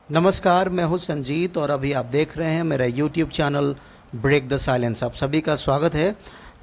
नमस्कार, मैं हूं संजीत और अभी आप देख रहे हैं मेरा YouTube channel break the silence. आप सभी का स्वागत है।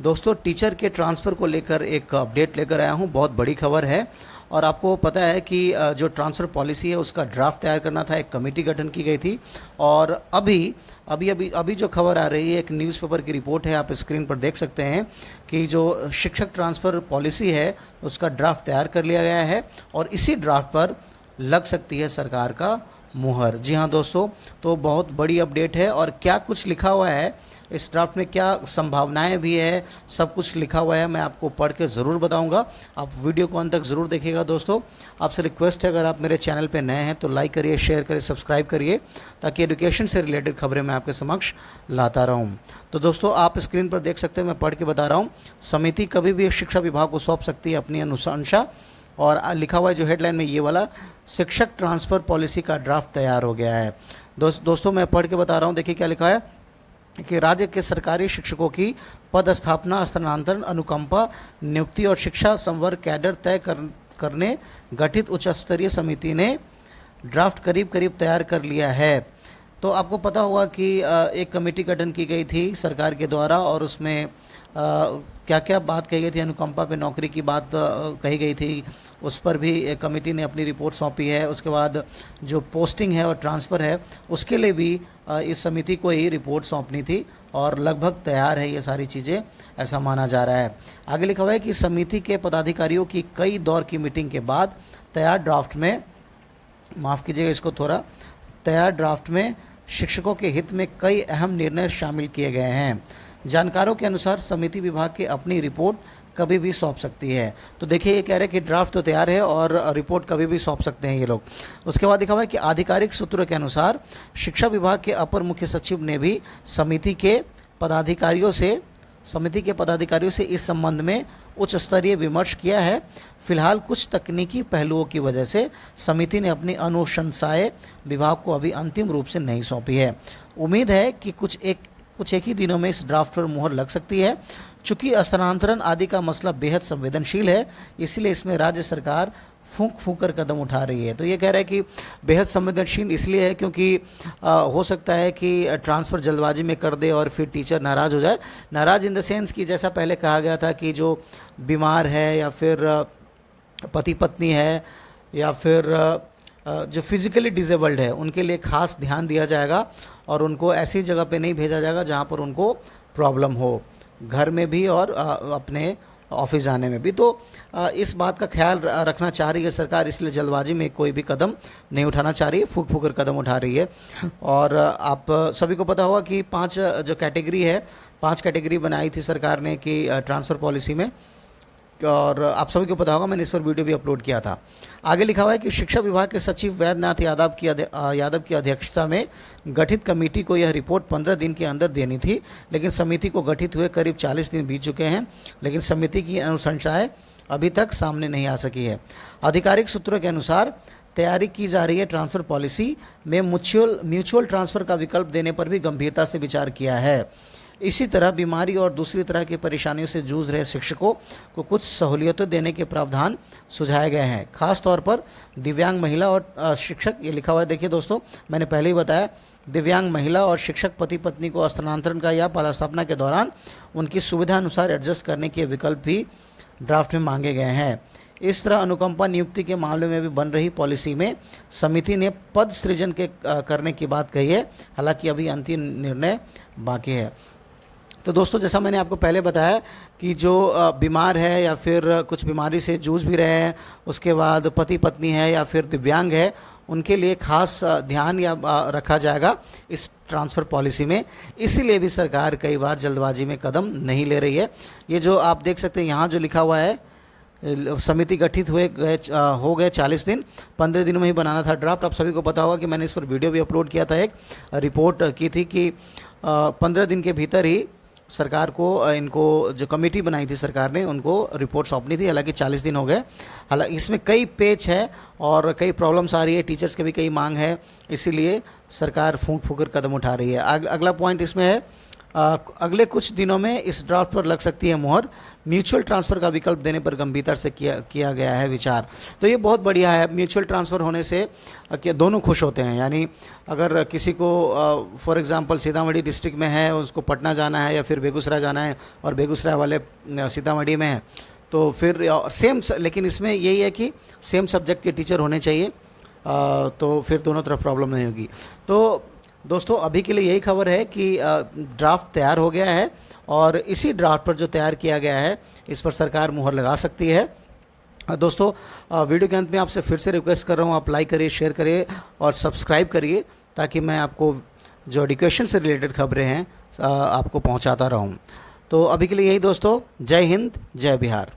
दोस्तों, टीचर के ट्रांसफ़र को लेकर एक अपडेट लेकर आया हूं। बहुत बड़ी खबर है और आपको पता है कि जो ट्रांसफ़र पॉलिसी है उसका ड्राफ्ट तैयार करना था, एक कमेटी गठन की गई थी और अभी अभी अभी अभी जो खबर आ रही है, एक न्यूज़पेपर की रिपोर्ट है, आप स्क्रीन पर देख सकते हैं कि जो शिक्षक ट्रांसफ़र पॉलिसी है उसका ड्राफ्ट तैयार कर लिया गया है और इसी ड्राफ्ट पर लग सकती है सरकार का मुहर। जी हाँ दोस्तों, तो बहुत बड़ी अपडेट है और क्या कुछ लिखा हुआ है इस ड्राफ्ट में, क्या संभावनाएं भी है, सब कुछ लिखा हुआ है। मैं आपको पढ़ के ज़रूर बताऊंगा। आप वीडियो को अंत तक ज़रूर देखिएगा। दोस्तों, आपसे रिक्वेस्ट है, अगर आप मेरे चैनल पे नए हैं तो लाइक करिए, शेयर करिए, सब्सक्राइब करिए, ताकि एजुकेशन से रिलेटेड खबरें मैं आपके समक्ष लाता रहूं। तो दोस्तों, आप स्क्रीन पर देख सकते हैं, मैं पढ़ के बता रहा हूँ। समिति कभी भी शिक्षा विभाग को सौंप सकती है अपनी अनुशंसा, और लिखा हुआ है जो हेडलाइन में ये वाला, शिक्षक ट्रांसफ़र पॉलिसी का ड्राफ्ट तैयार हो गया है। दोस्तों मैं पढ़ के बता रहा हूँ। देखिए क्या लिखा है कि राज्य के सरकारी शिक्षकों की पद स्थापना, स्थानांतरण, अनुकंपा, नियुक्ति और शिक्षा संवर्ग कैडर तय करने गठित उच्च स्तरीय समिति ने ड्राफ्ट करीब करीब तैयार कर लिया है। तो आपको पता होगा कि एक कमेटी गठन की गई थी सरकार के द्वारा और उसमें क्या क्या बात कही गई थी। अनुकंपा पे नौकरी की बात कही गई थी, उस पर भी एक कमेटी ने अपनी रिपोर्ट सौंपी है। उसके बाद जो पोस्टिंग है और ट्रांसफ़र है उसके लिए भी इस समिति को ही रिपोर्ट सौंपनी थी और लगभग तैयार है ये सारी चीज़ें, ऐसा माना जा रहा है। आगे लिखा हुआ है कि समिति के पदाधिकारियों की कई दौर की मीटिंग के बाद तैयार ड्राफ्ट में, माफ़ कीजिएगा इसको थोड़ा, तैयार ड्राफ्ट में शिक्षकों के हित में कई अहम निर्णय शामिल किए गए हैं। जानकारों के अनुसार समिति विभाग की अपनी रिपोर्ट कभी भी सौंप सकती है। तो देखिए, ये कह रहे हैं कि ड्राफ्ट तो तैयार है और रिपोर्ट कभी भी सौंप सकते हैं ये लोग। उसके बाद लिखा हुआ है कि आधिकारिक सूत्रों के अनुसार शिक्षा विभाग के अपर मुख्य सचिव ने भी समिति के पदाधिकारियों से इस संबंध में उच्च स्तरीय विमर्श किया है। फिलहाल कुछ तकनीकी पहलुओं की वजह से समिति ने अपनी अनुशंसाएं विभाग को अभी अंतिम रूप से नहीं सौंपी है। उम्मीद है कि कुछ एक ही दिनों में इस ड्राफ्ट पर मुहर लग सकती है। चूंकि स्थानांतरण आदि का मसला बेहद संवेदनशील है, इसलिए इसमें राज्य सरकार फूंक कर कदम उठा रही है। तो ये कह रहा है कि बेहद संवेदनशील इसलिए है क्योंकि हो सकता है कि ट्रांसफ़र जल्दबाजी में कर दे और फिर टीचर नाराज़ हो जाए। नाराज़ इन द सेंस कि जैसा पहले कहा गया था कि जो बीमार है या फिर पति पत्नी है या फिर जो फिज़िकली डिसेबल्ड है उनके लिए खास ध्यान दिया जाएगा और उनको ऐसी जगह पे नहीं भेजा जाएगा जहाँ पर उनको प्रॉब्लम हो, घर में भी और अपने ऑफिस जाने में भी। तो इस बात का ख्याल रखना चाह रही है सरकार, इसलिए जल्दबाजी में कोई भी कदम नहीं उठाना चाह रही है, फूंक कर कदम उठा रही है। और आप सभी को पता होगा कि 5 जो कैटेगरी है, 5 कैटेगरी बनाई थी सरकार ने कि ट्रांसफ़र पॉलिसी में, और आप सभी को पता होगा, मैंने इस पर वीडियो भी अपलोड किया था। आगे लिखा हुआ है कि शिक्षा विभाग के सचिव वैद्यनाथ यादव की अध्यक्षता में गठित कमेटी को यह रिपोर्ट 15 दिन के अंदर देनी थी, लेकिन समिति को गठित हुए करीब 40 दिन बीत चुके हैं, लेकिन समिति की अनुशंसाएं अभी तक सामने नहीं आ सकी है। आधिकारिक सूत्रों के अनुसार तैयारी की जा रही है ट्रांसफ़र पॉलिसी में म्यूचुअल ट्रांसफ़र का विकल्प देने पर भी गंभीरता से विचार किया है। इसी तरह बीमारी और दूसरी तरह की परेशानियों से जूझ रहे शिक्षकों को कुछ सहूलियतें देने के प्रावधान सुझाए गए हैं, खास तौर पर दिव्यांग महिला और शिक्षक। ये लिखा हुआ है, देखिए दोस्तों, मैंने पहले ही बताया, दिव्यांग महिला और शिक्षक पति पत्नी को स्थानांतरण का या पदस्थापना के दौरान उनकी सुविधा अनुसार एडजस्ट करने के विकल्प भी ड्राफ्ट में मांगे गए हैं। इस तरह अनुकंपा नियुक्ति के मामले में भी बन रही पॉलिसी में समिति ने पद सृजन करने की बात कही है, हालांकि अभी अंतिम निर्णय बाकी है। तो दोस्तों, जैसा मैंने आपको पहले बताया कि जो बीमार है या फिर कुछ बीमारी से जूझ भी रहे हैं, उसके बाद पति पत्नी है या फिर दिव्यांग है, उनके लिए खास ध्यान रखा जाएगा इस ट्रांसफ़र पॉलिसी में। इसीलिए भी सरकार कई बार जल्दबाजी में कदम नहीं ले रही है। ये जो आप देख सकते हैं यहाँ जो लिखा हुआ है, समिति गठित हो गए 40 दिन, 15 दिनों में ही बनाना था ड्राफ्ट। आप सभी को पता होगा कि मैंने इस पर वीडियो भी अपलोड किया था, एक रिपोर्ट की थी कि 15 दिन के भीतर ही सरकार को इनको जो कमेटी बनाई थी सरकार ने उनको रिपोर्ट सौंपनी थी। हालांकि 40 दिन हो गए। हालांकि इसमें कई पेच है और कई प्रॉब्लम्स आ रही है, टीचर्स के भी कई मांग है, इसीलिए सरकार फूंक कर कदम उठा रही है। अगला पॉइंट इसमें है अगले कुछ दिनों में इस ड्राफ्ट पर लग सकती है मुहर। म्यूचुअल ट्रांसफ़र का विकल्प देने पर गंभीरता से किया गया है विचार। तो ये बहुत बढ़िया है। म्यूचुअल ट्रांसफ़र होने से कि दोनों खुश होते हैं। यानी अगर किसी को फॉर एग्जांपल सीतामढ़ी डिस्ट्रिक्ट में है, उसको पटना जाना है या फिर बेगूसराय जाना है और बेगूसराय वाले सीतामढ़ी में है, तो फिर सेम, लेकिन इसमें यही है कि सेम सब्जेक्ट के टीचर होने चाहिए, तो फिर दोनों तरफ प्रॉब्लम नहीं होगी। तो दोस्तों अभी के लिए यही खबर है कि ड्राफ्ट तैयार हो गया है और इसी ड्राफ्ट पर जो तैयार किया गया है इस पर सरकार मुहर लगा सकती है। दोस्तों वीडियो के अंत में आपसे फिर से रिक्वेस्ट कर रहा हूँ, आप लाइक करिए, शेयर करिए और सब्सक्राइब करिए, ताकि मैं आपको जो एजुकेशन से रिलेटेड खबरें हैं आपको पहुँचाता रहूँ। तो अभी के लिए यही दोस्तों, जय हिंद, जय बिहार।